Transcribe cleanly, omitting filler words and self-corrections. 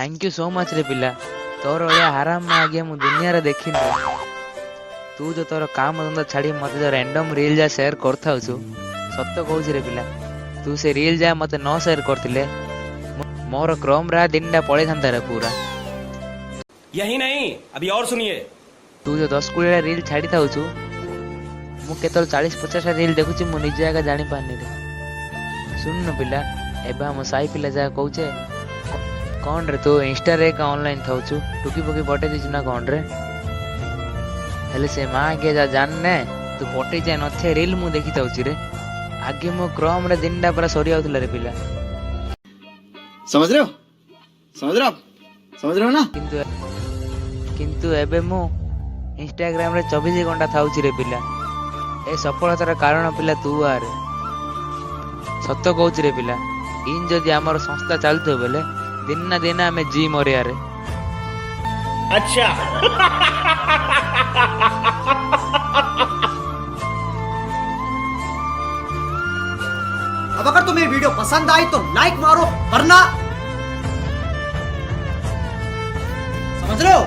Thank you so much रे पिला। तोर भलिया आराम में आगे मु दुनिया रे देखिन रे। तू जो तोर काम धंदा छाड़ी मते जो रैंडम रील जा शेयर करथाउ छु सत्य कहूछ रे पिला। तू से रील जा मते न शेयर करथिले मोर क्रोम रा दिनडा पळे थांता रे पूरा। यही नहीं, अभी और सुनिए। तू जो 10-20 रील छाड़ी थाउ छु मु केतल 40-50 रील देखुची मु निजे आगा जानि पानी रे। सुन न पिला एबा हम साई पिला जा कहूचे कौन रे तू इंस्टा रे का ऑनलाइन थाउ छु टुकी पकी पटे दिस ना कौन रे हेले से मां के जा जान ने तू पटे जा नथे रील मु देखि थाउ छि रे। आगे मो क्रोम रे दिनडा पूरा सरी आउतला रे पिला। समझ रहे हो समझ रहे हो ना। किंतु एबे मु इंस्टाग्राम रे 24 घंटा थाउ छि रे पिला। ए सफलतार कारण पिला तू आरे सत्य कहूछ रे पिला। इन जदि हमर संस्था चलतो बेले दिन ना दिन हमें जी मरिया रे। अच्छा। अब अगर तुम्हें वीडियो पसंद आई तो लाइक मारो वरना समझ रहे हो।